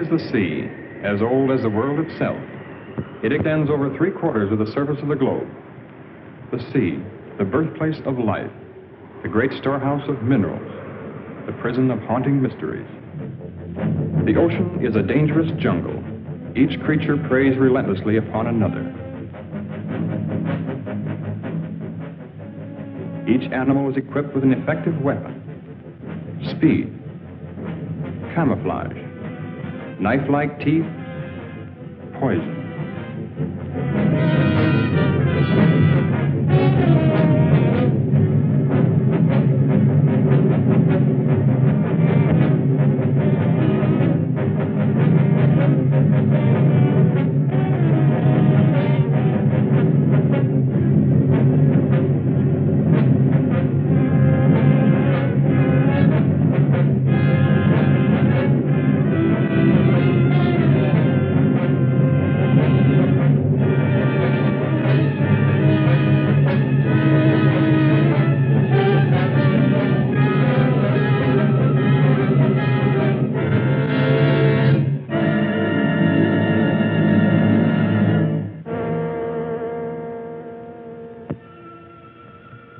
The sea, as old as the world itself. It extends over 3/4 of the surface of the globe. The sea, the birthplace of life, the great storehouse of minerals, the prison of haunting mysteries. The ocean is a dangerous jungle. Each creature preys relentlessly upon another. Each animal is equipped with an effective weapon: speed, camouflage, knife-like teeth, poison.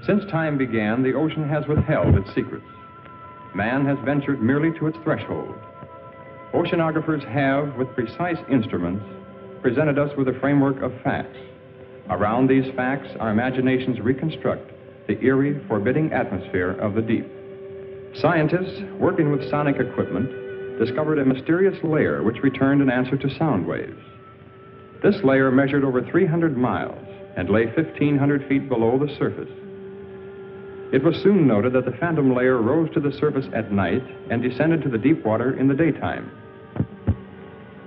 Since time began, the ocean has withheld its secrets. Man has ventured merely to its threshold. Oceanographers have, with precise instruments, presented us with a framework of facts. Around these facts, our imaginations reconstruct the eerie, forbidding atmosphere of the deep. Scientists, working with sonic equipment, discovered a mysterious layer which returned an answer to sound waves. This layer measured over 300 miles and lay 1,500 feet below the surface. It was soon noted that the phantom layer rose to the surface at night and descended to the deep water in the daytime.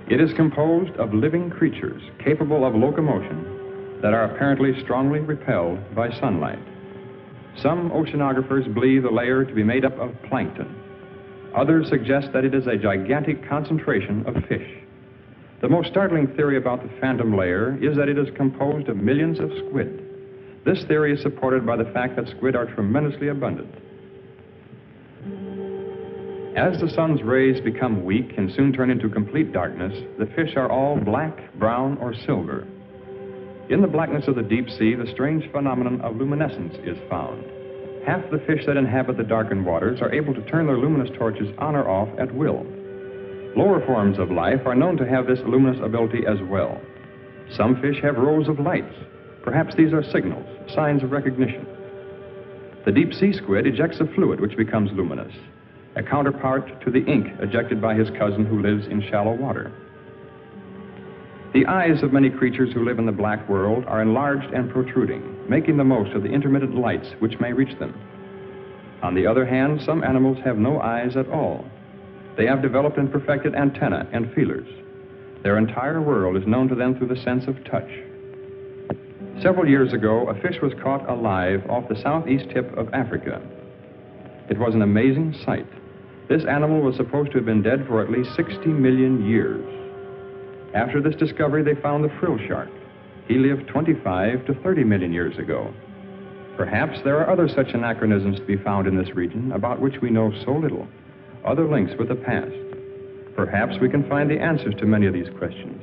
It is composed of living creatures capable of locomotion that are apparently strongly repelled by sunlight. Some oceanographers believe the layer to be made up of plankton. Others suggest that it is a gigantic concentration of fish. The most startling theory about the phantom layer is that it is composed of millions of squid. This theory is supported by the fact that squid are tremendously abundant. As the sun's rays become weak and soon turn into complete darkness, the fish are all black, brown, or silver. In the blackness of the deep sea, the strange phenomenon of luminescence is found. Half the fish that inhabit the darkened waters are able to turn their luminous torches on or off at will. Lower forms of life are known to have this luminous ability as well. Some fish have rows of lights. Perhaps these are signals, signs of recognition. The deep sea squid ejects a fluid which becomes luminous, a counterpart to the ink ejected by his cousin who lives in shallow water. The eyes of many creatures who live in the black world are enlarged and protruding, making the most of the intermittent lights which may reach them. On the other hand, some animals have no eyes at all. They have developed and perfected antennae and feelers. Their entire world is known to them through the sense of touch. Several years ago, a fish was caught alive off the southeast tip of Africa. It was an amazing sight. This animal was supposed to have been dead for at least 60 million years. After this discovery, they found the frill shark. He lived 25 to 30 million years ago. Perhaps there are other such anachronisms to be found in this region about which we know so little, other links with the past. Perhaps we can find the answers to many of these questions.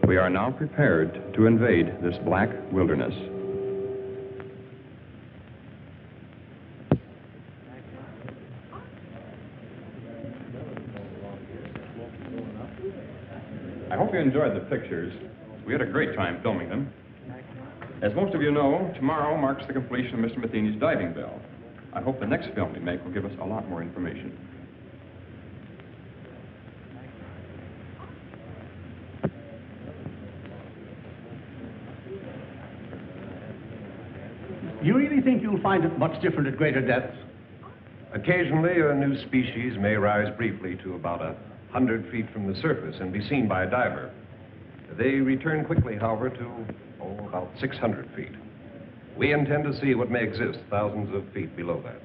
We are now prepared to invade this black wilderness. I hope you enjoyed the pictures. We had a great time filming them. As most of you know, tomorrow marks the completion of Mr. Matheny's diving bell. I hope the next film we make will give us a lot more information. You really think you'll find it much different at greater depths? Occasionally, a new species may rise briefly to about 100 feet from the surface and be seen by a diver. They return quickly, however, to, about 600 feet. We intend to see what may exist thousands of feet below that.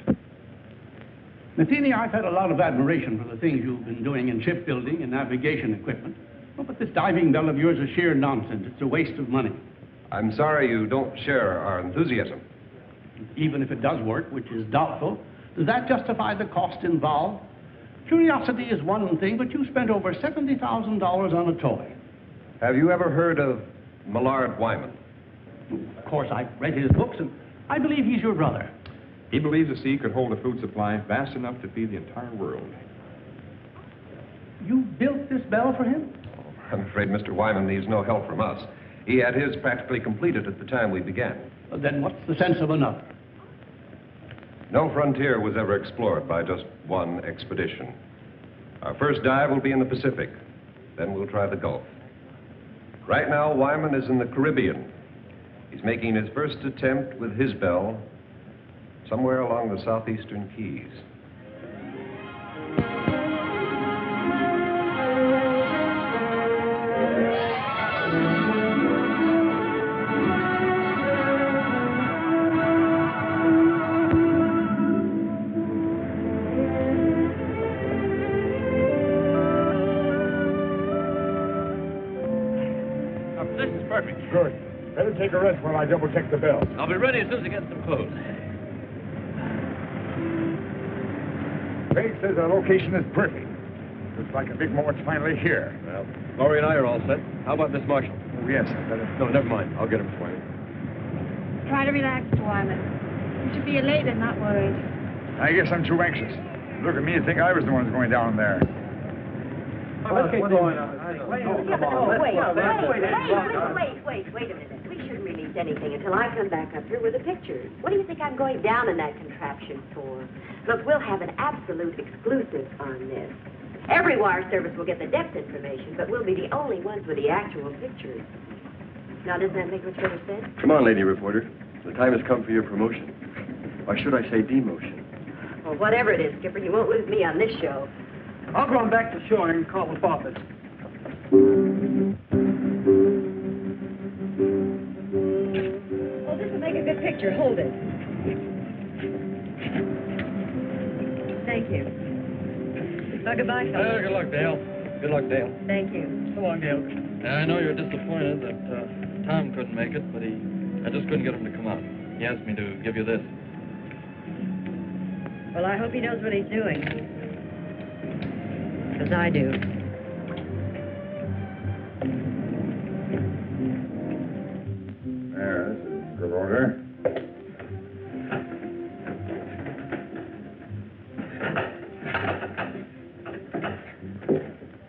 Matheny, I've had a lot of admiration for the things you've been doing in shipbuilding and navigation equipment. Well, but this diving bell of yours is sheer nonsense. It's a waste of money. I'm sorry you don't share our enthusiasm. Even if it does work, which is doubtful, does that justify the cost involved? Curiosity is one thing, but you spent over $70,000 on a toy. Have you ever heard of Millard Wyman? Of course, I've read his books, and I believe he's your brother. He believes the sea could hold a food supply vast enough to feed the entire world. You built this bell for him? I'm afraid Mr. Wyman needs no help from us. He had his practically completed at the time we began. Well, then what's the sense of another? No frontier was ever explored by just one expedition. Our first dive will be in the Pacific. Then we'll try the Gulf. Right now, Wyman is in the Caribbean. He's making his first attempt with his bell somewhere along the southeastern Keys. This is perfect. Good. Better take a rest while I double-check the bell. I'll be ready as soon as I get some food. Craig says our location is perfect. Looks like a big moment's finally here. Well, Laurie and I are all set. How about Miss Marshall? Oh, yes. Better. No, never mind. I'll get him for you. Try to relax, Wyman. You should be elated, not worried. I guess I'm too anxious. Look at me and think I was the one going down there. Let's get going on. Wait a minute. We shouldn't release anything until I come back up here with the pictures. What do you think I'm going down in that contraption for? Look, we'll have an absolute exclusive on this. Every wire service will get the depth information, but we'll be the only ones with the actual pictures. Now, doesn't that make much better sense? Come on, lady reporter. The time has come for your promotion. Or should I say demotion? Well, whatever it is, Skipper, you won't lose me on this show. I'll go on back to shore and call the office. Oh, this will make a good picture. Hold it. Thank you. Well, goodbye, fellas. Good luck, Dale. Good luck, Dale. Thank you. So long, Dale. I know you're disappointed that Tom couldn't make it, but I just couldn't get him to come out. He asked me to give you this. Well, I hope he knows what he's doing. Because I do. There, this is good order.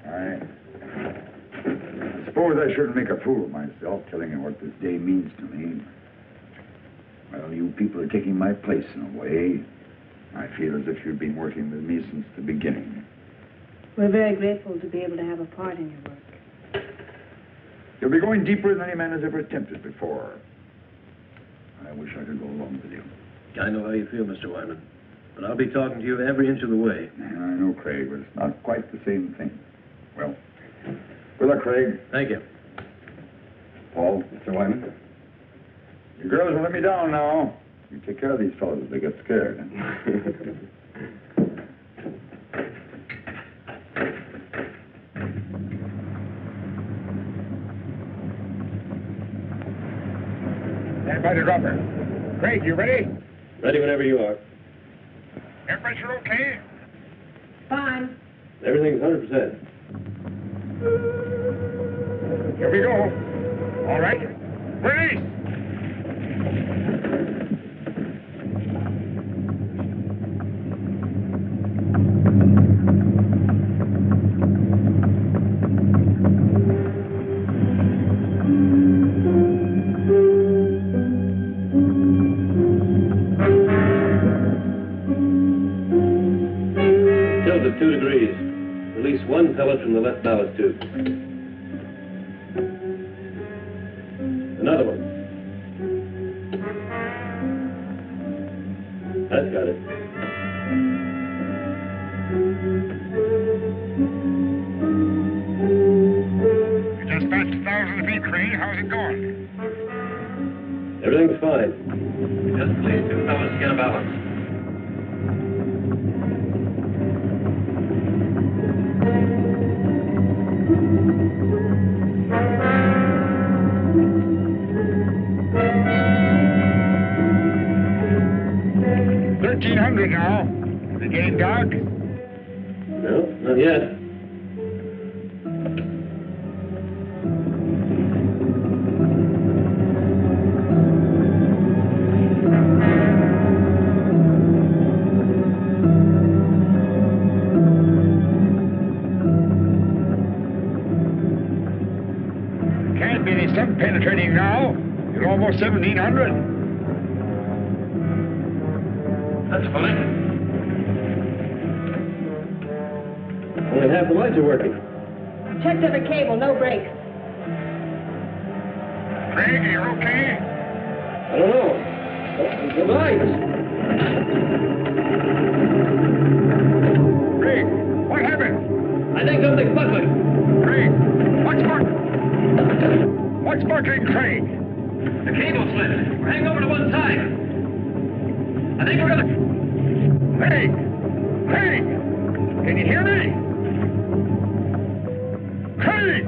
I suppose I shouldn't make a fool of myself telling you what this day means to me. Well, you people are taking my place in a way. I feel as if you've been working with me since the beginning. We're very grateful to be able to have a part in your work. You'll be going deeper than any man has ever attempted before. I wish I could go along with you. I know how you feel, Mr. Wyman. But I'll be talking to you every inch of the way. I know, Craig, but it's not quite the same thing. Well, good luck, Craig. Thank you. Paul. Mr. Wyman? You girls will let me down now. You take care of these fellows if they get scared. Stand by the dropper. Craig, you ready? Ready whenever you are. Air pressure okay? Fine. Everything's 100%. Here we go. All right. Release! Release one pellet from the left ballast tube. Another one. That's got it. You just passed 1,000 feet, Craig. How's it going? Everything's fine. Just release two pellets to get a balance. Now. Is it getting dark? No, not yet. Can't be any sun penetrating now. You're almost 1,700. That's funny. Only half the lights are working. Checked every cable, no brakes. Craig, are you okay? I don't know. The lights. Craig, what happened? I think something's buckling. Craig, what's buckling, Craig? The cable slipped. We're hanging over to one side. I think we're gonna... Craig! Craig! Can you hear me? Craig!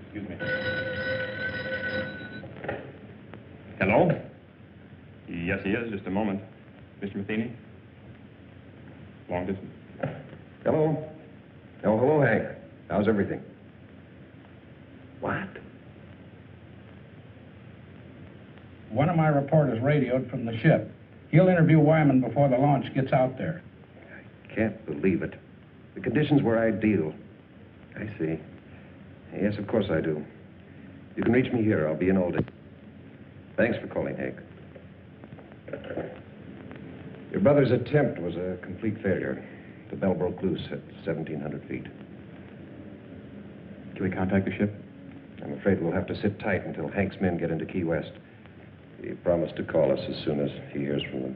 Excuse me. Hello? Yes, he is. Just a moment. Mr. Matheny? Long distance. Hello? Oh, hello, Hank. How's everything? What? One of my reporters radioed from the ship. He'll interview Wyman before the launch gets out there. I can't believe it. The conditions were ideal. I see. Yes, of course I do. You can reach me here. I'll be in all day. Thanks for calling, Hank. Your brother's attempt was a complete failure. The bell broke loose at 1,700 feet. Can we contact the ship? I'm afraid we'll have to sit tight until Hank's men get into Key West. He promised to call us as soon as he hears from them.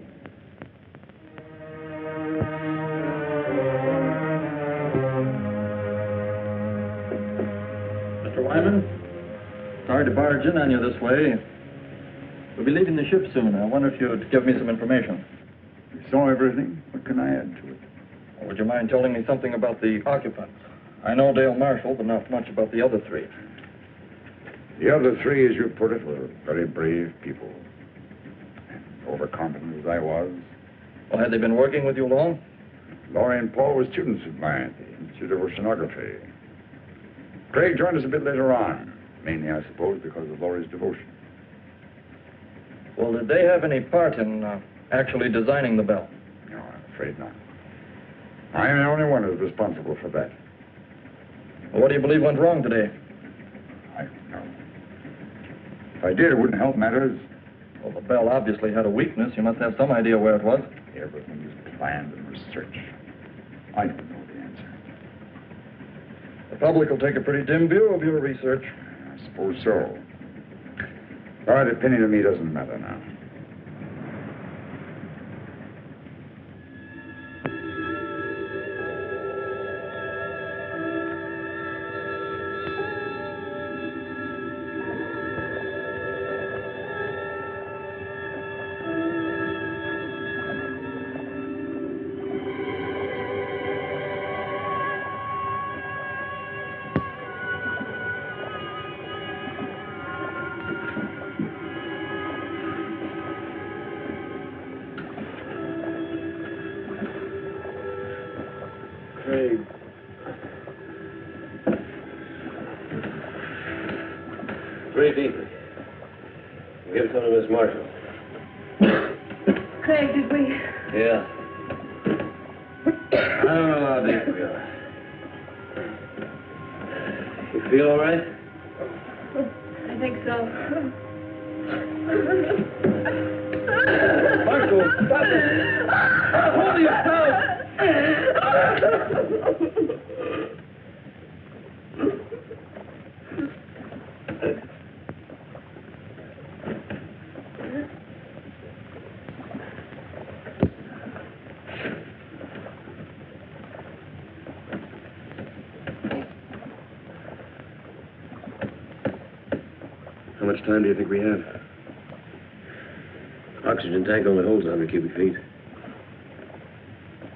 Mr. Wyman, sorry to barge in on you this way. We'll be leaving the ship soon. I wonder if you'd give me some information. You saw everything. What can I add to it? Would you mind telling me something about the occupants? I know Dale Marshall, but not much about the other three. The other three, as you put it, were very brave people. Overconfident as I was. Well, had they been working with you long? Laurie and Paul were students of mine, Institute of Oceanography. Craig joined us a bit later on, mainly, I suppose, because of Laurie's devotion. Well, did they have any part in actually designing the bell? No, I'm afraid not. I am the only one who's responsible for that. Well, what do you believe went wrong today? I don't know. If I did, it wouldn't help matters. Well, the bell obviously had a weakness. You must have some idea where it was. Everything is planned and researched. I don't know the answer. The public will take a pretty dim view of your research. I suppose so. But a penny to me doesn't matter now. Breathe deeply. Give some to Miss Marshall. Craig, did we? Yeah. I don't know how deep we are. You feel all right? I think so. Marshal, stop it! Hold yourself! How much time do you think we have? Oxygen tank only holds 100 cubic feet.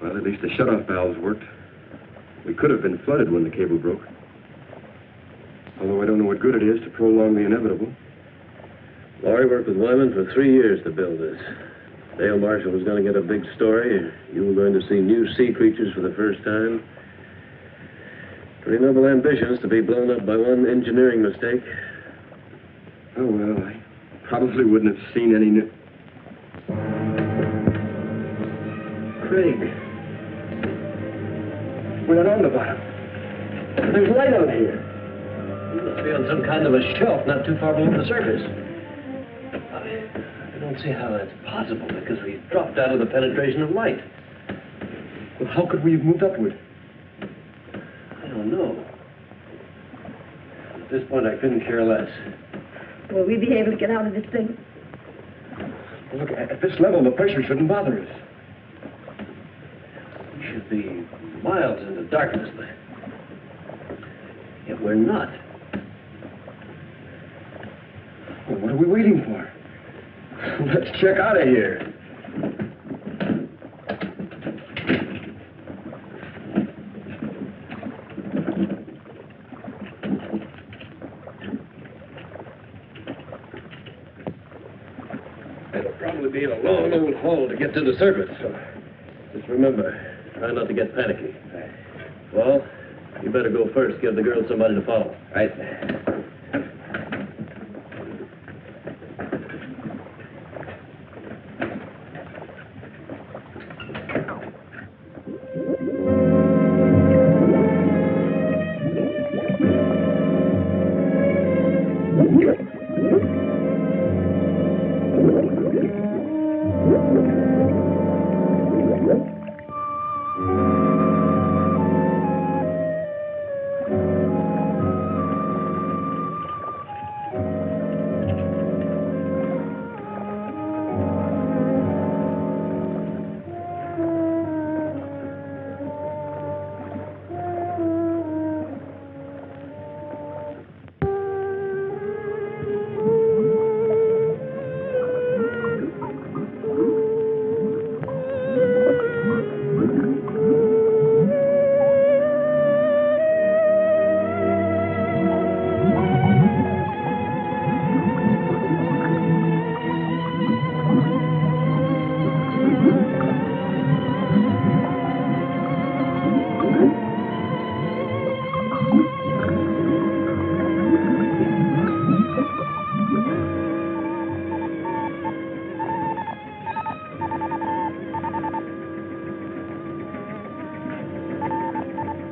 Well, at least the shutoff valves worked. We could have been flooded when the cable broke. Although I don't know what good it is to prolong the inevitable. Laurie worked with Wyman for 3 years to build this. Dale Marshall was going to get a big story. You were going to see new sea creatures for the first time. Pretty noble ambitions to be blown up by one engineering mistake. Oh, well, I probably wouldn't have seen any new... Craig. We're not on the bottom. There's light out here. You must be on some kind of a shelf not too far below the surface. I don't see how that's possible, because we've dropped out of the penetration of light. Well, how could we have moved upward? I don't know. At this point, I couldn't care less. Will we be able to get out of this thing? Well, look, at this level, the pressure shouldn't bother us. We should be miles into darkness, but yet we're not. Well, what are we waiting for? Let's check out of here. It'll probably be a long old haul to get to the surface. So just remember, try not to get panicky. Well, you better go first. Give the girls somebody to follow. Right.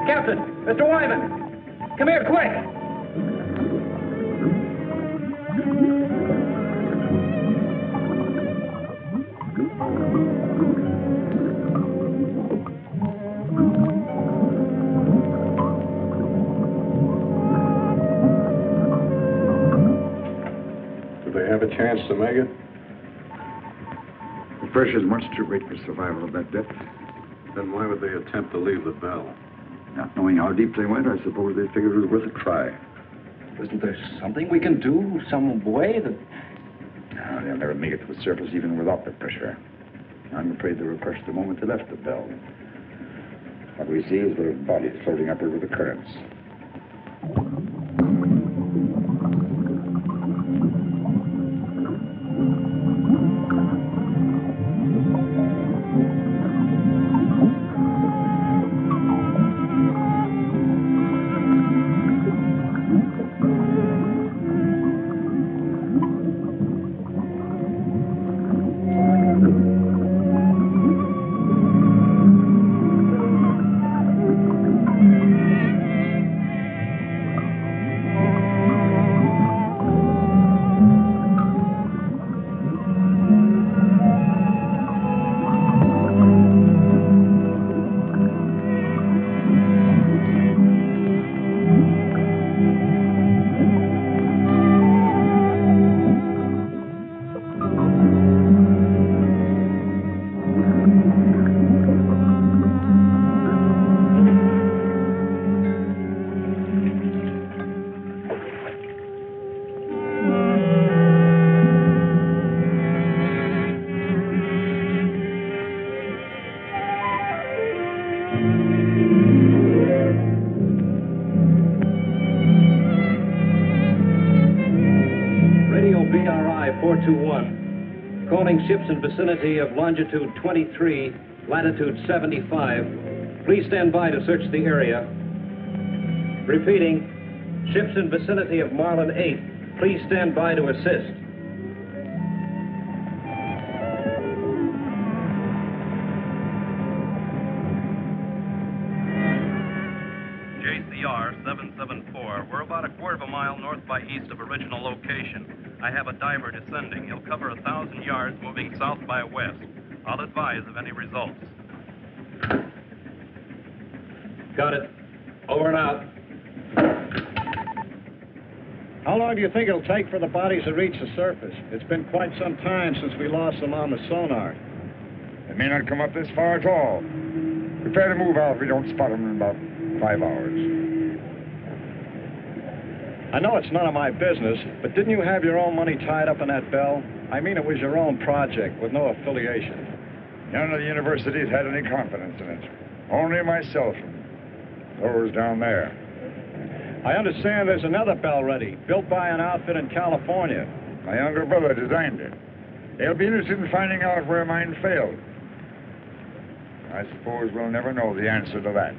Captain! Mr. Wyman! Come here, quick! Do they have a chance to make it? The pressure's much too great for survival of that depth. Then why would they attempt to leave the bell? Not knowing how deep they went, I suppose they figured it was worth a try. Isn't there something we can do? Some way that... No, they'll never make it to the surface even without the pressure. I'm afraid they were crushed the moment they left the bell. What we see is their bodies floating upward with the currents. 421. Calling ships in vicinity of longitude 23, latitude 75. Please stand by to search the area. Repeating, ships in vicinity of Marlin 8. Please stand by to assist. JCR 774. We're about a quarter of a mile north by east of original location. I have a diver descending. He'll cover 1,000 yards moving south by west. I'll advise of any results. Got it. Over and out. How long do you think it'll take for the bodies to reach the surface? It's been quite some time since we lost them on the sonar. They may not come up this far at all. Prepare to move out if we don't spot them in about 5 hours. I know it's none of my business, but didn't you have your own money tied up in that bell? I mean, it was your own project with no affiliation. None of the universities had any confidence in it. Only myself and those down there. I understand there's another bell ready, built by an outfit in California. My younger brother designed it. They'll be interested in finding out where mine failed. I suppose we'll never know the answer to that.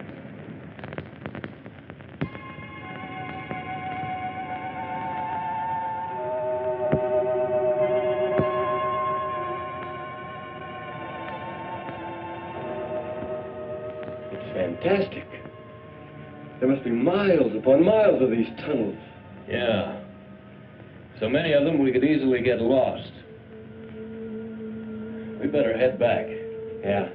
Fantastic. There must be miles upon miles of these tunnels. Yeah. So many of them we could easily get lost. We better head back. Yeah.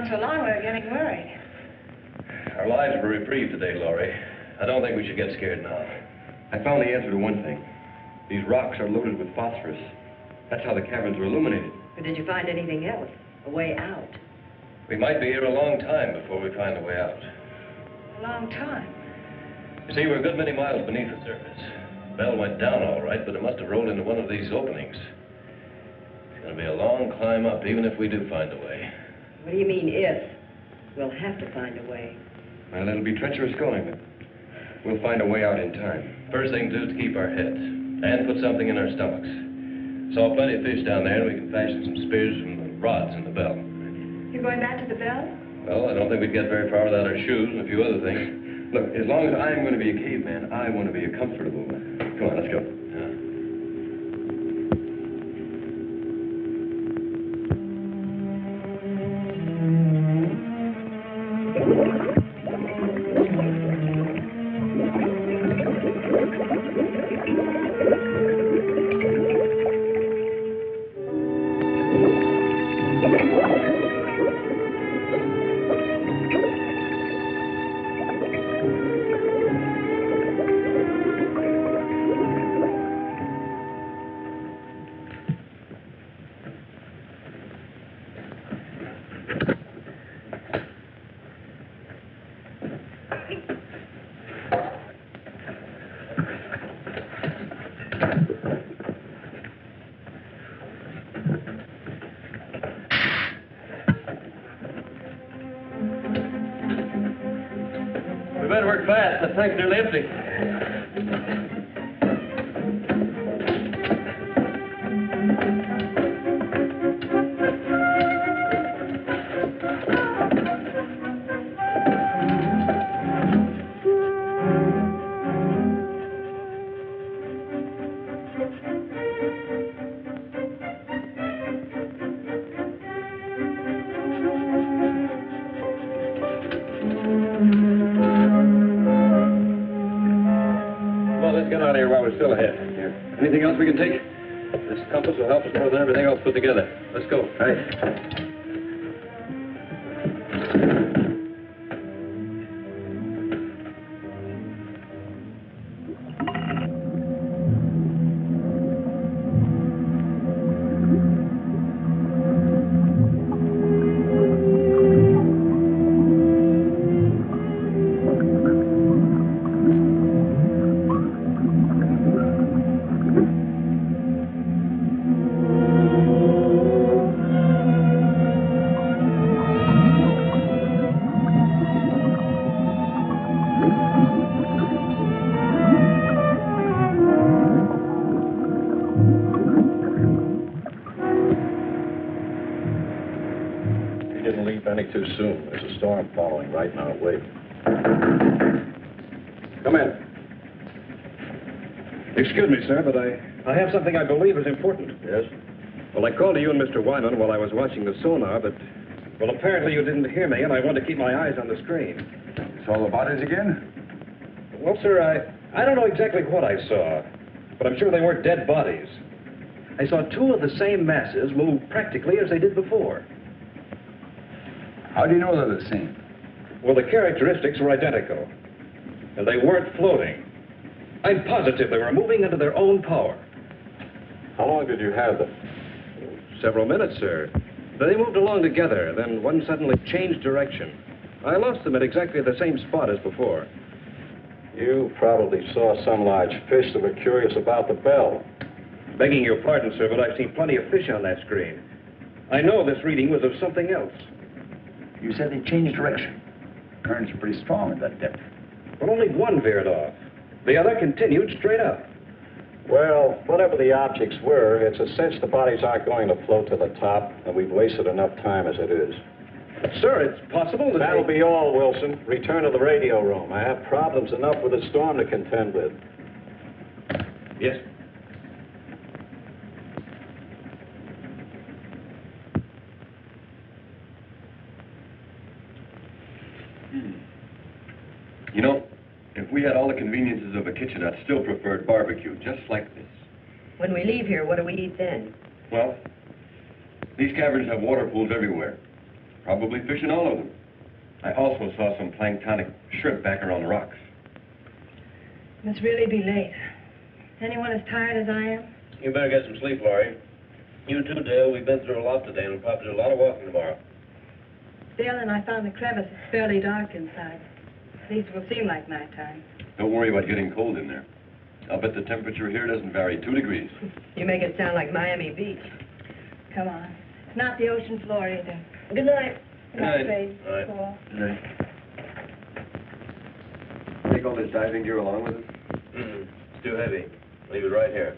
So long, we're getting worried. Our lives were reprieved today, Laurie. I don't think we should get scared now. I found the answer to one thing. These rocks are loaded with phosphorus. That's how the caverns were illuminated. But did you find anything else? A way out? We might be here a long time before we find a way out. A long time. You see, we're a good many miles beneath the surface. The bell went down all right, but it must have rolled into one of these openings. It's going to be a long climb up, even if we do find a way. What do you mean, if? We'll have to find a way. Well, it'll be treacherous going, but we'll find a way out in time. First thing to do is to keep our heads and put something in our stomachs. Saw plenty of fish down there, and we can fashion some spears from the rods in the bell. You're going back to the bell? Well, I don't think we'd get very far without our shoes and a few other things. Look, as long as I'm going to be a caveman, I want to be a comfortable one. Come on, let's go. Better work fast. The tank's nearly empty. Still ahead. Here. Anything else we can take? This compass will help us more than everything else put together. Let's go. Right. too soon. There's a storm following right now. Wait. Come in. Excuse me, sir, but I have something I believe is important. Yes? Well, I called to you and Mr. Wyman while I was watching the sonar, but, well, apparently you didn't hear me, and I wanted to keep my eyes on the screen. It's all the bodies again? Well, sir, I don't know exactly what I saw, but I'm sure they weren't dead bodies. I saw two of the same masses move practically as they did before. How do you know they're the same? Well, the characteristics were identical, and they weren't floating. I'm positive they were moving under their own power. How long did you have them? Several minutes, sir. They moved along together, then one suddenly changed direction. I lost them at exactly the same spot as before. You probably saw some large fish that were curious about the bell. Begging your pardon, sir, but I've seen plenty of fish on that screen. I know this reading was of something else. You said they changed direction. Currents are pretty strong at that depth. Well, only one veered off. The other continued straight up. Well, whatever the objects were, it's a cinch the bodies aren't going to float to the top, and we've wasted enough time as it is. Sir, it's possible that That'll be all, Wilson. Return to the radio room. I have problems enough with the storm to contend with. Yes. You know, if we had all the conveniences of a kitchen, I'd still prefer barbecue, just like this. When we leave here, what do we eat then? Well, these caverns have water pools everywhere. Probably fish in all of them. I also saw some planktonic shrimp back around the rocks. Must really be late. Anyone as tired as I am? You better get some sleep, Laurie. You too, Dale. We've been through a lot today, and we'll probably do a lot of walking tomorrow. Dale and I found the crevice. It's fairly dark inside. At least it will seem like nighttime. Don't worry about getting cold in there. I'll bet the temperature here doesn't vary 2 degrees. You make it sound like Miami Beach. Come on. It's not the ocean floor either. Good night. Good night, Trade. All right. Cool. Good night. Take all this diving gear along with us? It's too heavy. Leave it right here.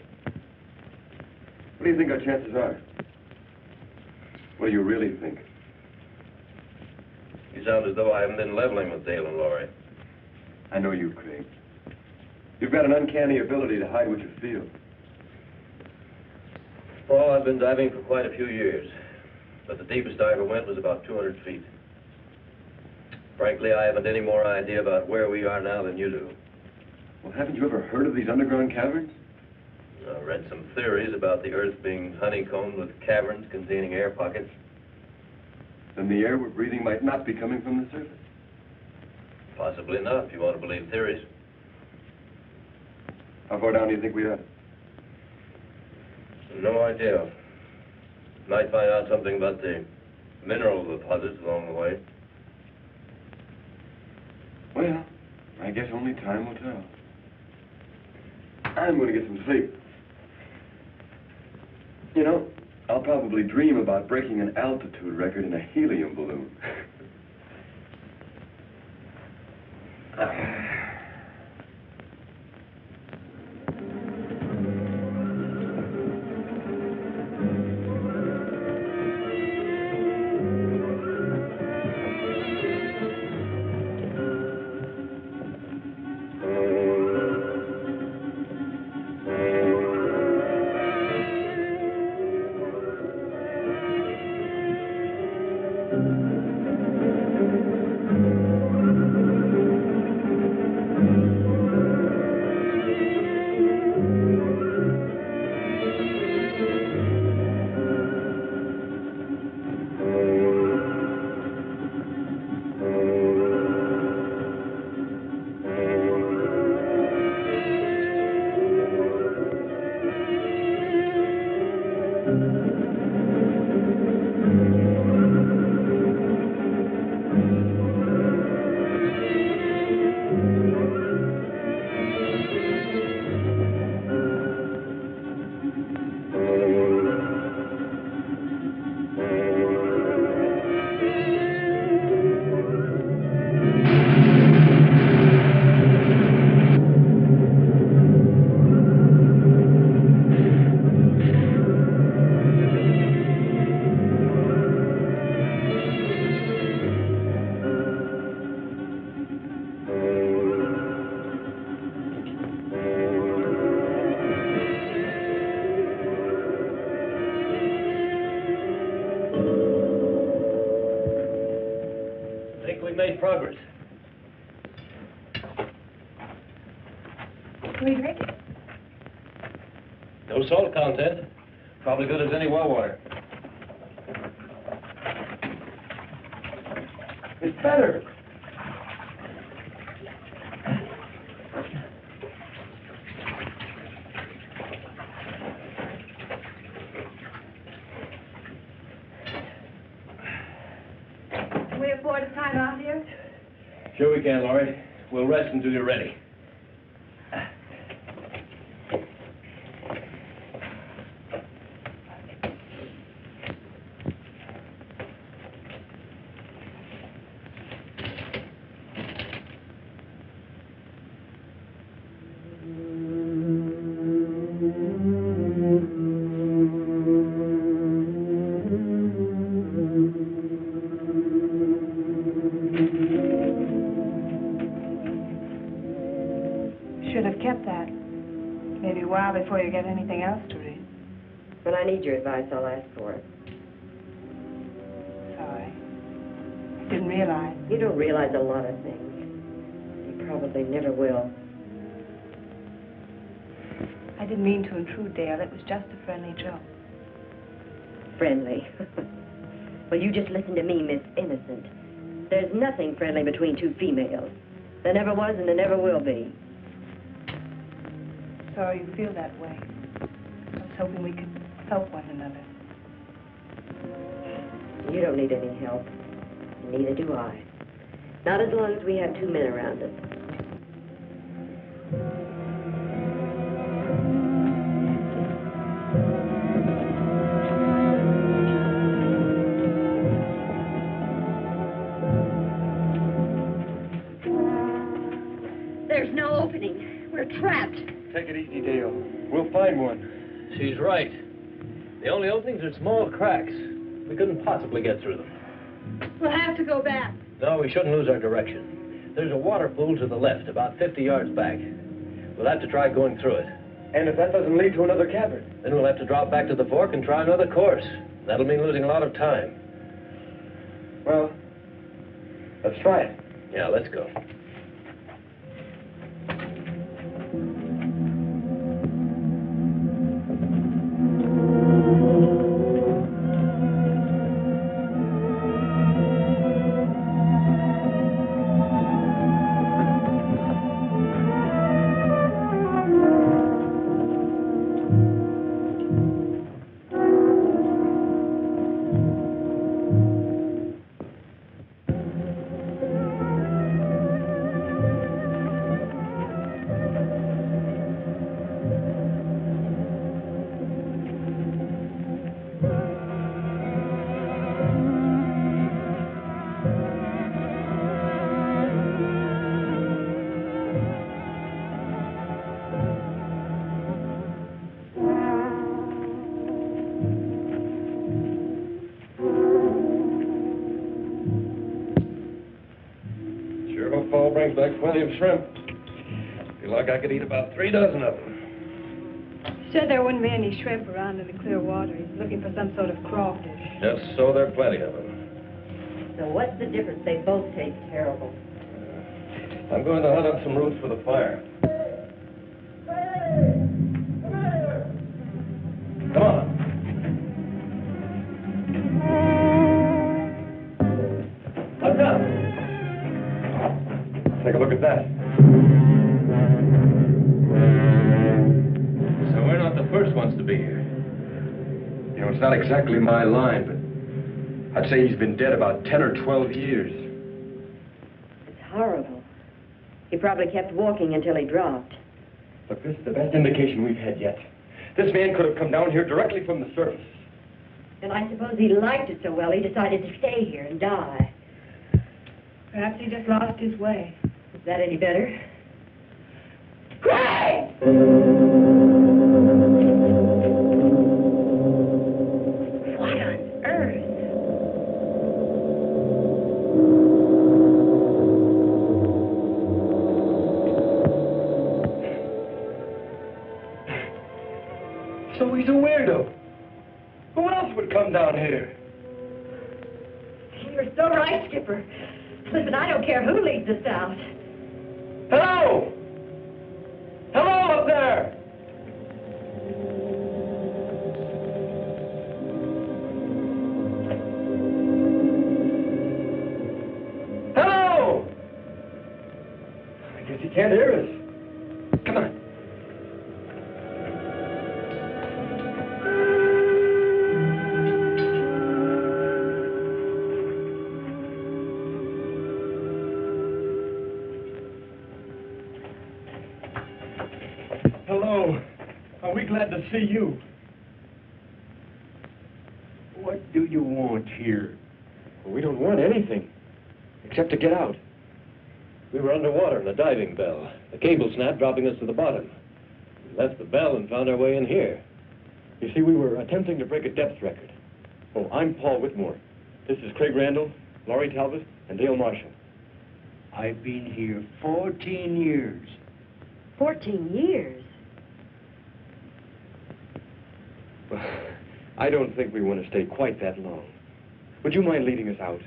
What do you think our chances are? What do you really think? You sound as though I haven't been leveling with Dale and Laurie. I know you, Craig. You've got an uncanny ability to hide what you feel. Well, I've been diving for quite a few years, but the deepest I ever went was about 200 feet. Frankly, I haven't any more idea about where we are now than you do. Well, haven't you ever heard of these underground caverns? I read some theories about the Earth being honeycombed with caverns containing air pockets. Then the air we're breathing might not be coming from the surface. Possibly not, if you want to believe theories. How far down do you think we are? No idea. Might find out something about the mineral deposits along the way. Well, I guess only time will tell. I'm going to get some sleep. You know, I'll probably dream about breaking an altitude record in a helium balloon. we've made progress. Can we drink it? No salt content. Probably good as any well water. It's better. Can we afford a time out here? Sure we can, Laurie. We'll rest until you're ready. Should have kept that. Maybe a while before you get anything else to read. When I need your advice, I'll ask for it. Sorry. Didn't realize. You don't realize a lot of things. You probably never will. I didn't mean to intrude, Dale. It was just a friendly joke. Friendly. Well, you just listen to me, Miss Innocent. There's nothing friendly between two females. There never was and there never will be. Sorry you feel that way. I was hoping we could help one another. You don't need any help. Neither do I. Not as long as we have two men around us. There's no opening. We're trapped. Take it easy, Dale. We'll find one. She's right. The only openings are small cracks. We couldn't possibly get through them. We'll have to go back. No, we shouldn't lose our direction. There's a water pool to the left, about 50 yards back. We'll have to try going through it. And if that doesn't lead to another cavern? Then we'll have to drop back to the fork and try another course. That'll mean losing a lot of time. Well, let's try it. Yeah, let's go. Brings back plenty of shrimp. Feel like I could eat about 3 dozen of them. Said there wouldn't be any shrimp around in the clear water. He's looking for some sort of crawfish. Just so there are plenty of them. So what's the difference? They both taste terrible. I'm going to hunt up some roots for the fire. Come on. Look up. Take a look at that. So we're not the first ones to be here. You know, it's not exactly my line, but I'd say he's been dead about 10 or 12 years. It's horrible. He probably kept walking until he dropped. Look, this is the best indication we've had yet. This man could have come down here directly from the surface. And I suppose he liked it so well he decided to stay here and die. Perhaps he just lost his way. Is that any better? Craig! What on earth? So he's a weirdo. Who else would come down here? You're so right, Skipper. The Listen, I don't care who leads us out. Hello! Hello up there! Hello! I guess he can't hear us. Come on. Hello. Are we glad to see you? What do you want here? Well, we don't want anything, except to get out. We were underwater in a diving bell. The cable snapped, dropping us to the bottom. We left the bell and found our way in here. You see, we were attempting to break a depth record. Oh, I'm Paul Whitmore. This is Craig Randall, Laurie Talbot, and Dale Marshall. I've been here 14 years. 14 years? Well, I don't think we want to stay quite that long. Would you mind leading us out?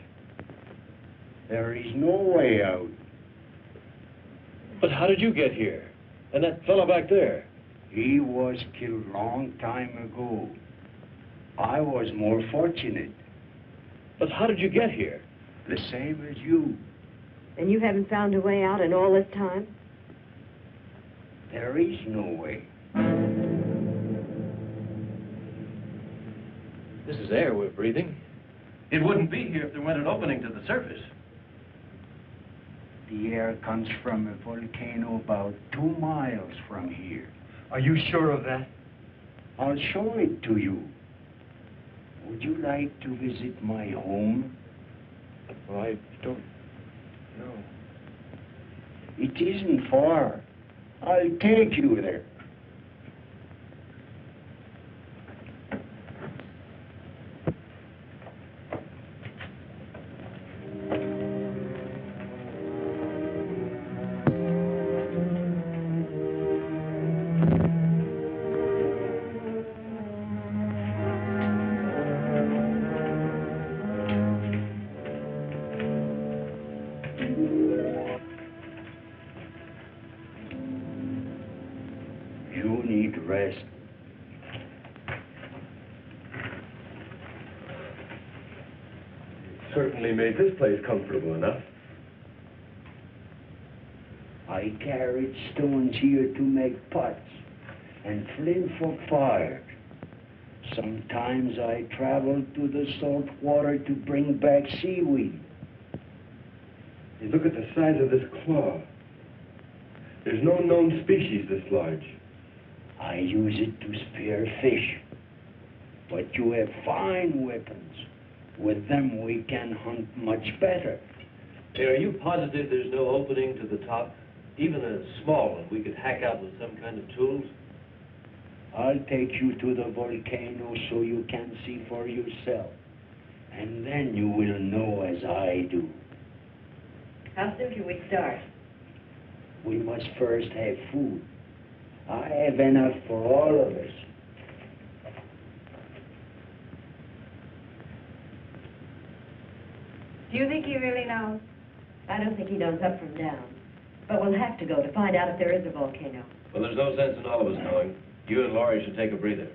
There is no way out. But how did you get here? And that fellow back there? He was killed long time ago. I was more fortunate. But how did you get here? The same as you. And you haven't found a way out in all this time? There is no way. This is air we're breathing. It wouldn't be here if there weren't an opening to the surface. The air comes from a volcano about 2 miles from here. Are you sure of that? I'll show it to you. Would you like to visit my home? Well, I don't know. It isn't far. I'll take you there. You need rest. Certainly made this place comfortable enough. I carried stones here to make pots and flint for fire. Sometimes I traveled to the salt water to bring back seaweed. Hey, look at the size of this claw. There's no known species this large. I use it to spear fish. But you have fine weapons. With them we can hunt much better. Hey, are you positive there's no opening to the top? Even a small one we could hack out with some kind of tools? I'll take you to the volcano so you can see for yourself. And then you will know as I do. How soon can we start? We must first have food. I have enough for all of us. Do you think he really knows? I don't think he knows up from down. But we'll have to go to find out if there is a volcano. Well, there's no sense in all of us knowing. You and Laurie should take a breather.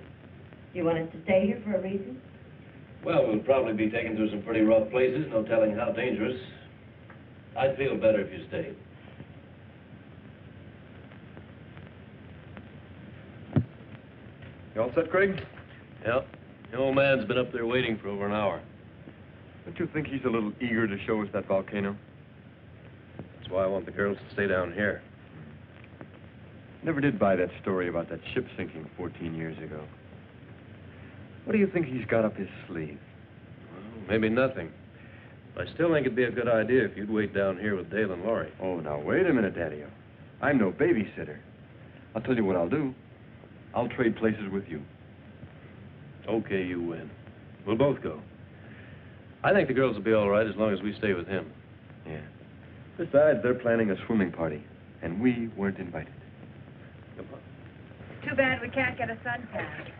You want us to stay here for a reason? Well, we'll probably be taken through some pretty rough places, no telling how dangerous. I'd feel better if you stayed. You all set, Craig? Yep. The old man's been up there waiting for over an hour. Don't you think he's a little eager to show us that volcano? That's why I want the girls to stay down here. Never did buy that story about that ship sinking 14 years ago. What do you think he's got up his sleeve? Well, maybe nothing. But I still think it'd be a good idea if you'd wait down here with Dale and Laurie. Oh, now, wait a minute, Daddy-o. I'm no babysitter. I'll tell you what I'll do. I'll trade places with you. Okay, you win. We'll both go. I think the girls will be all right as long as we stay with him. Yeah. Besides, they're planning a swimming party, and we weren't invited. Come on. Too bad we can't get a suntan.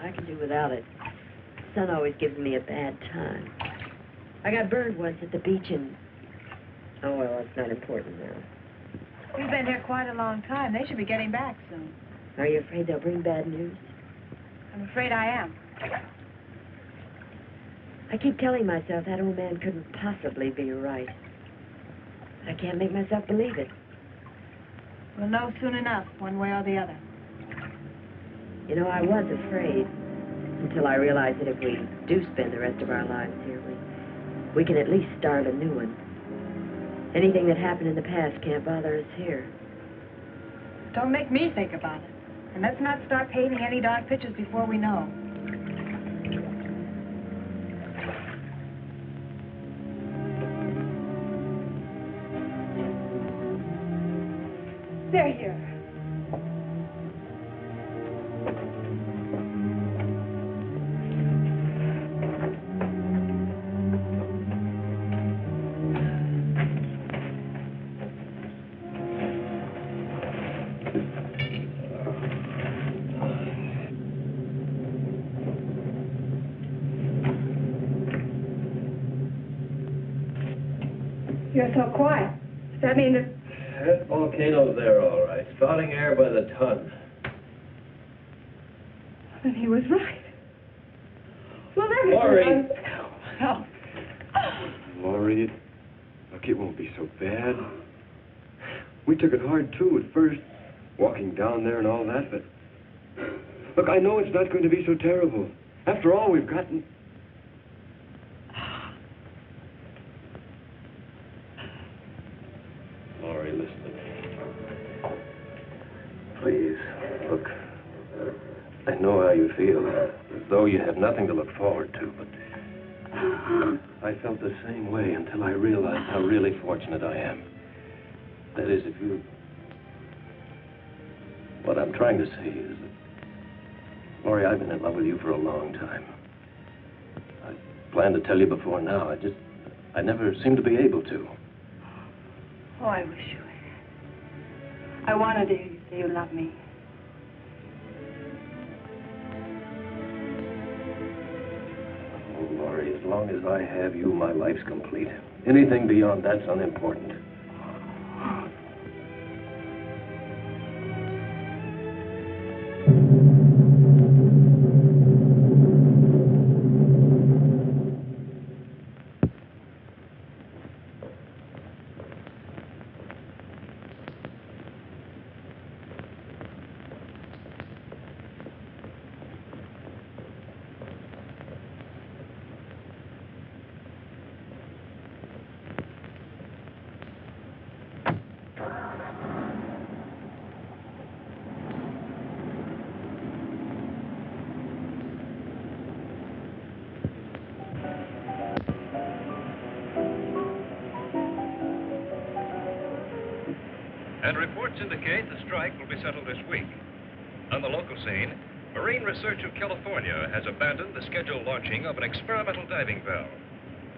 I can do without it. The sun always gives me a bad time. I got burned once at the beach, and Oh, well, that's not important now. We've been here quite a long time. They should be getting back soon. Are you afraid they'll bring bad news? I'm afraid I am. I keep telling myself that old man couldn't possibly be right. I can't make myself believe it. We'll know soon enough, one way or the other. You know, I was afraid until I realized that if we do spend the rest of our lives here, we can at least start a new one. Anything that happened in the past can't bother us here. Don't make me think about it. And let's not start painting any dark pictures before we know. They're here. You're so quiet. Does that mean that... That volcano's there, all right. Spouting air by the ton. Then he was right. Well, then... Laurie! Oh. Laurie, look, it won't be so bad. We took it hard, too, at first, walking down there and all that, but... Look, I know it's not going to be so terrible. After all, we've gotten... Laurie, listen to me. Please, look, I know how you feel, as though you have nothing to look forward to, but I felt the same way until I realized how really fortunate I am. That is, if you... What I'm trying to say is that, Laurie, I've been in love with you for a long time. I planned to tell you before now, I never seemed to be able to. Oh, I wish you had. I wanted to hear you say you love me. Oh, Laurie, as long as I have you, my life's complete. Anything beyond that's unimportant. And reports indicate the strike will be settled this week. On the local scene, Marine Research of California has abandoned the scheduled launching of an experimental diving bell.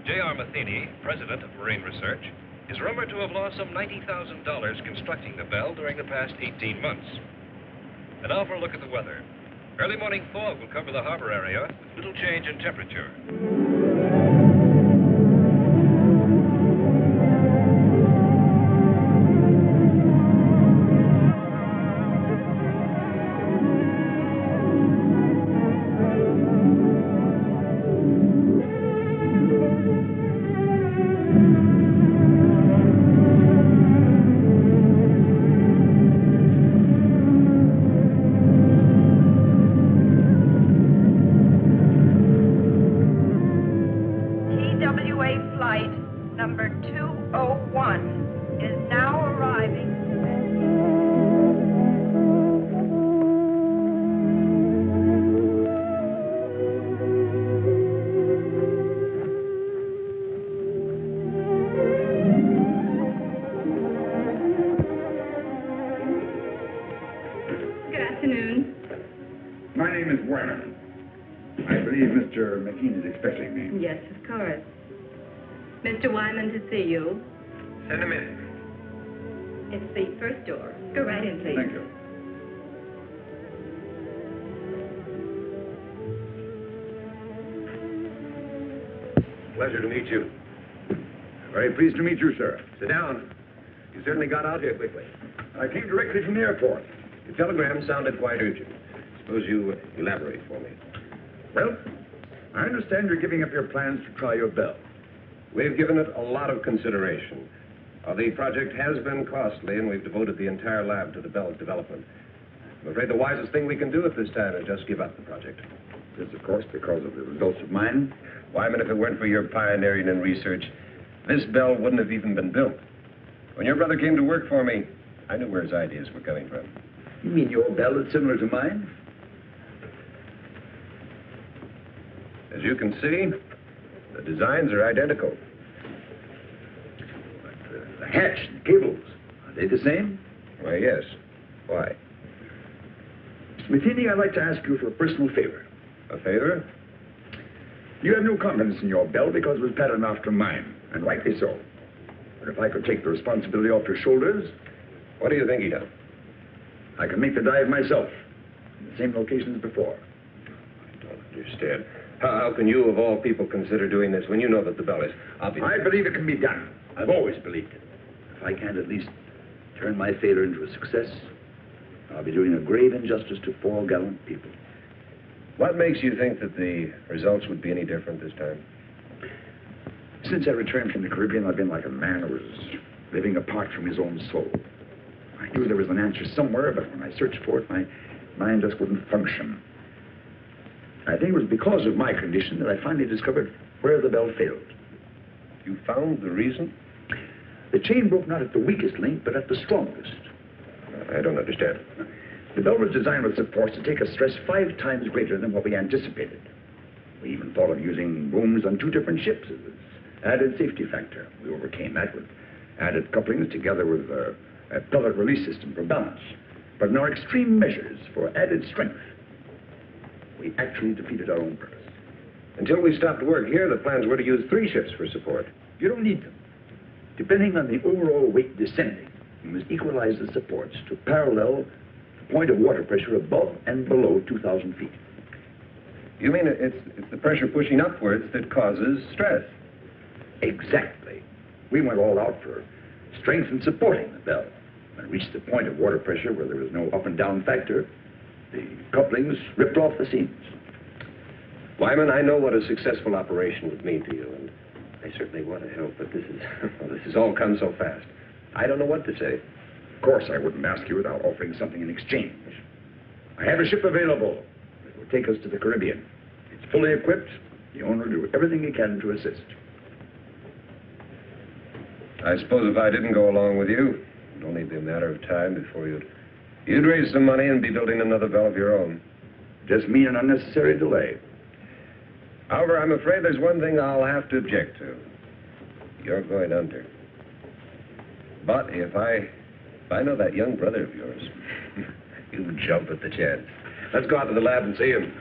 J.R. Matheny, president of Marine Research, is rumored to have lost some $90,000 constructing the bell during the past 18 months. And now for a look at the weather. Early morning fog will cover the harbor area with little change in temperature. My name is Wyman. I believe Mr. McKean is expecting me. Yes, of course. Mr. Wyman to see you. Send him in. It's the first door. Go right in, please. Thank you. Pleasure to meet you. Very pleased to meet you, sir. Sit down. You certainly got out here quickly. I came directly from the airport. Your telegram sounded quite urgent. Suppose you elaborate for me. Well, I understand you're giving up your plans to try your bell. We've given it a lot of consideration. The project has been costly, and we've devoted the entire lab to the bell's development. I'm afraid the wisest thing we can do at this time is just give up the project. This, of course, because of the results of mine. Wyman, if it weren't for your pioneering and research, this bell wouldn't have even been built. When your brother came to work for me, I knew where his ideas were coming from. You mean your bell is similar to mine? As you can see, the designs are identical. But the hatch and cables, are they the same? Why, yes. Why? Mr. Matheny, I'd like to ask you for a personal favor. A favor? You have no confidence in your bell because it was patterned after mine, and rightly so. But if I could take the responsibility off your shoulders... What do you think he done? I can make the dive myself, in the same location as before. I don't understand. How can you, of all people, consider doing this when you know that the bell is obvious? I believe it can be done. I've always believed it. If I can't at least turn my failure into a success, I'll be doing a grave injustice to 4 gallant people. What makes you think that the results would be any different this time? Since I returned from the Caribbean, I've been like a man who was living apart from his own soul. I knew there was an answer somewhere, but when I searched for it, my mind just wouldn't function. I think it was because of my condition that I finally discovered where the bell failed. You found the reason? The chain broke not at the weakest link, but at the strongest. I don't understand. The bell was designed with supports to take a stress 5 times greater than what we anticipated. We even thought of using booms on 2 different ships as an added safety factor. We overcame that with added couplings together with a pellet release system for balance. But in our extreme measures for added strength, we actually defeated our own purpose. Until we stopped work here, the plans were to use 3 ships for support. You don't need them. Depending on the overall weight descending, you must equalize the supports to parallel the point of water pressure above and below 2,000 feet. You mean it's the pressure pushing upwards that causes stress? Exactly. We went all out for strength and supporting the bell. When it reached the point of water pressure where there was no up and down factor, the couplings ripped off the seams. Wyman, I know what a successful operation would mean to you, and I certainly want to help, but this has all come so fast. I don't know what to say. Of course, I wouldn't ask you without offering something in exchange. I have a ship available that will take us to the Caribbean. It's fully equipped. The owner will do everything he can to assist. I suppose if I didn't go along with you, it'd only be a matter of time before you'd raise some money and be building another bell of your own. Just mean an unnecessary delay. However, I'm afraid there's one thing I'll have to object to. You're going under. But if I know that young brother of yours, you jump at the chance. Let's go out to the lab and see him.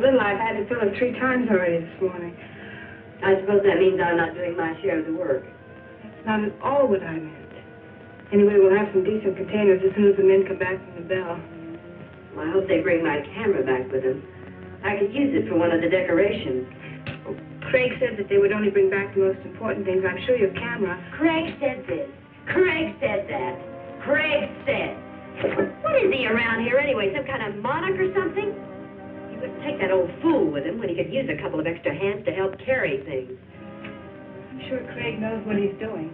little I've had to fill it 3 times already this morning. I suppose that means I'm not doing my share of the work. That's not at all what I meant. Anyway, we'll have some decent containers as soon as the men come back from the bell. Well, I hope they bring my camera back with them. I could use it for one of the decorations. Well, Craig said that they would only bring back the most important things. I'm sure your camera... Craig said this. Craig said that. Craig said. What is he around here anyway? Some kind of monarch or something? He wouldn't take that old fool with him when he could use a couple of extra hands to help carry things. I'm sure Craig knows what he's doing.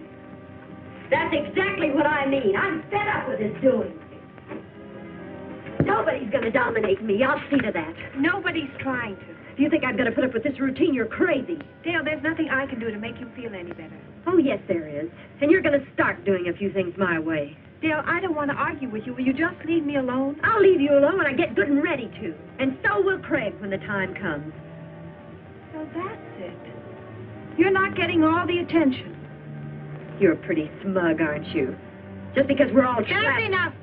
That's exactly what I mean. I'm fed up with his doing. Nobody's going to dominate me. I'll see to that. Nobody's trying to. If you think I'm going to put up with this routine, you're crazy. Dale, there's nothing I can do to make you feel any better. Oh, yes, there is. And you're going to start doing a few things my way. Dale, I don't want to argue with you. Will you just leave me alone? I'll leave you alone when I get good and ready to. And so will Craig when the time comes. So that's it. You're not getting all the attention. You're pretty smug, aren't you? Just because we're all trapped. That's enough.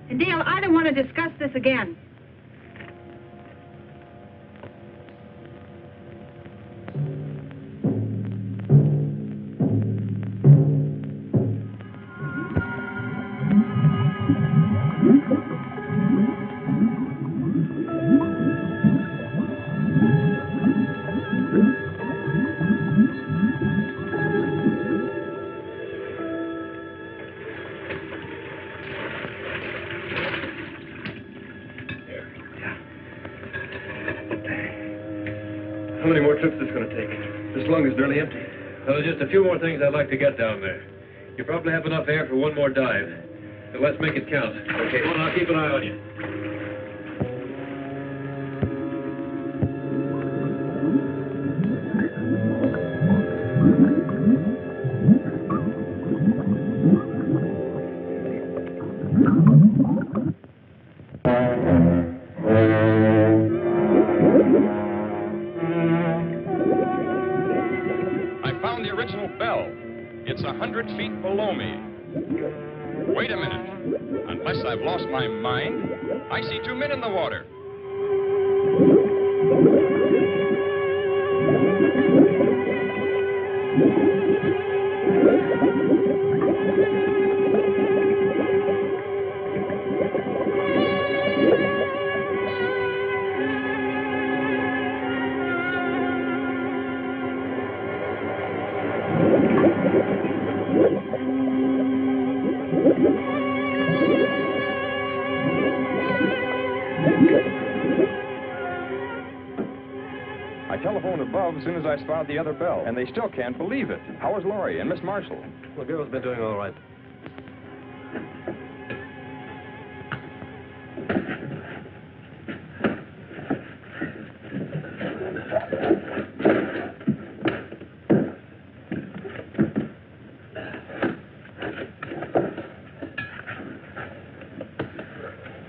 And Dale, I don't want to discuss this again. How many more trips is this going to take? This lung is nearly empty. Well, there's just a few more things I'd like to get down there. You probably have enough air for one more dive. So let's make it count. Okay, well, I'll keep an eye on you. It's 100 feet below me. Wait a minute. Unless I've lost my mind, I see 2 men in the water. As soon as I spotted the other bell, and they still can't believe it. How is Laurie and Miss Marshall? The girl's been doing all right.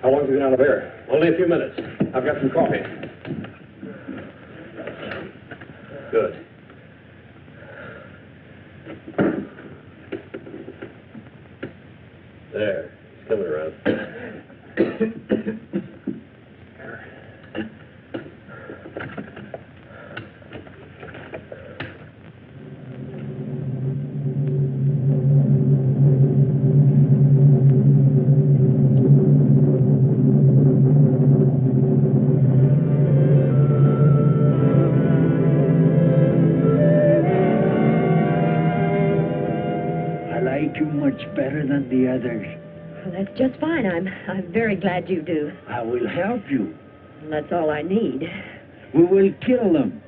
How long have you been out of air? Only a few minutes. I've got some coffee. Good. There. He's coming around. Better than the others. Well, that's just fine. I'm very glad you do. I will help you. And that's all I need. We will kill them.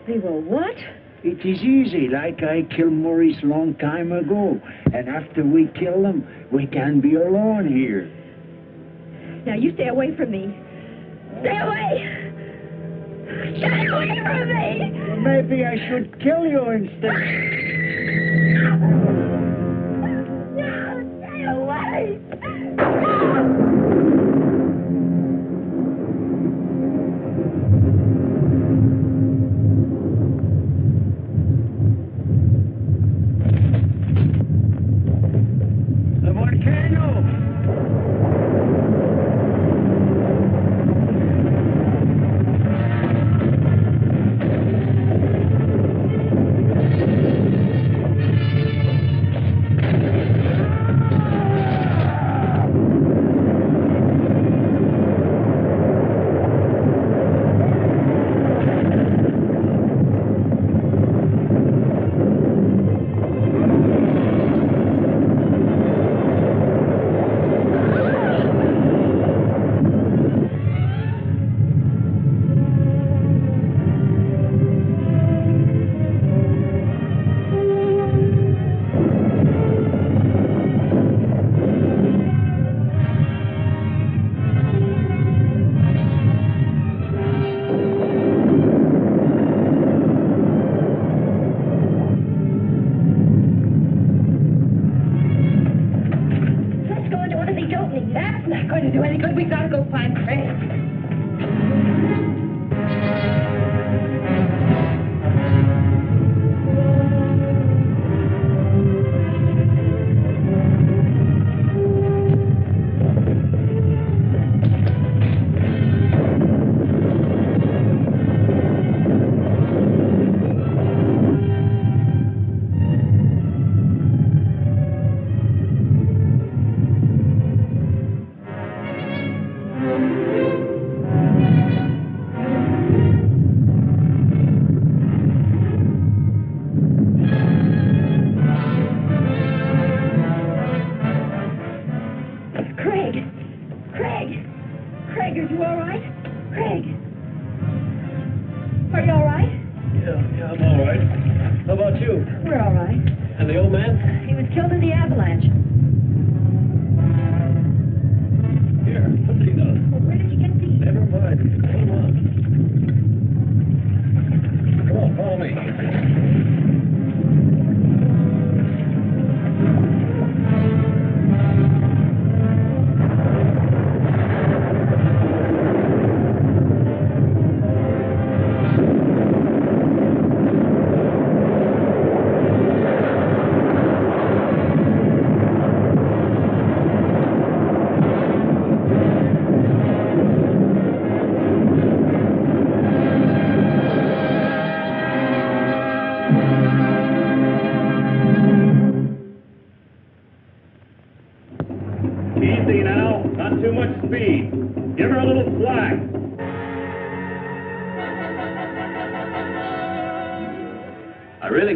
We will what? It is easy, like I killed Maurice long time ago. And after we kill them, we can be alone here. Now, you stay away from me. Stay away! Stay away from me! Well, maybe I should kill you instead. Away! The volcano! not going to do any good. We got to go find Craig.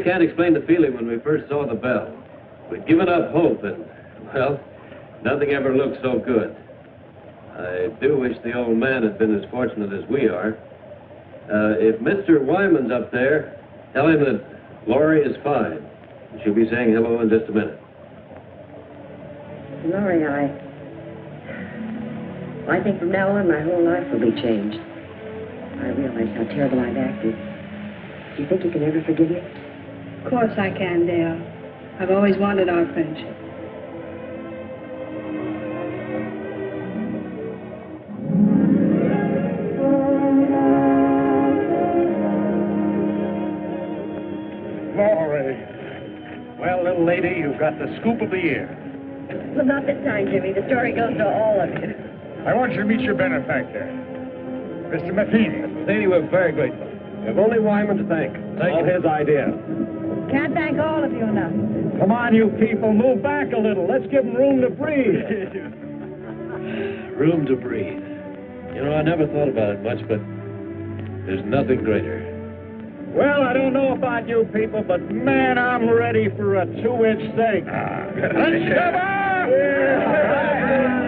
Can't explain the feeling when we first saw the bell. We'd given up hope and, well, nothing ever looked so good. I do wish the old man had been as fortunate as we are. If Mr. Wyman's up there, tell him that Laurie is fine. She'll be saying hello in just a minute. Laurie, I think from now on my whole life will be changed. I realize how terrible I've acted. Do you think you can ever forgive me? Of course I can, Dale. I've always wanted our friendship. Laurie. Well, little lady, you've got the scoop of the year. Well, not this time, Jimmy. The story goes to all of you. I want you to meet your benefactor, Mr. Matheny. Matheny, we're very grateful. We have only Wyman to thank. All his idea. Can't thank all of you enough. Come on, you people, move back a little. Let's give them room to breathe. Room to breathe. You know, I never thought about it much, but there's nothing greater. Well, I don't know about you people, but man, I'm ready for a 2-inch steak. Let's come on!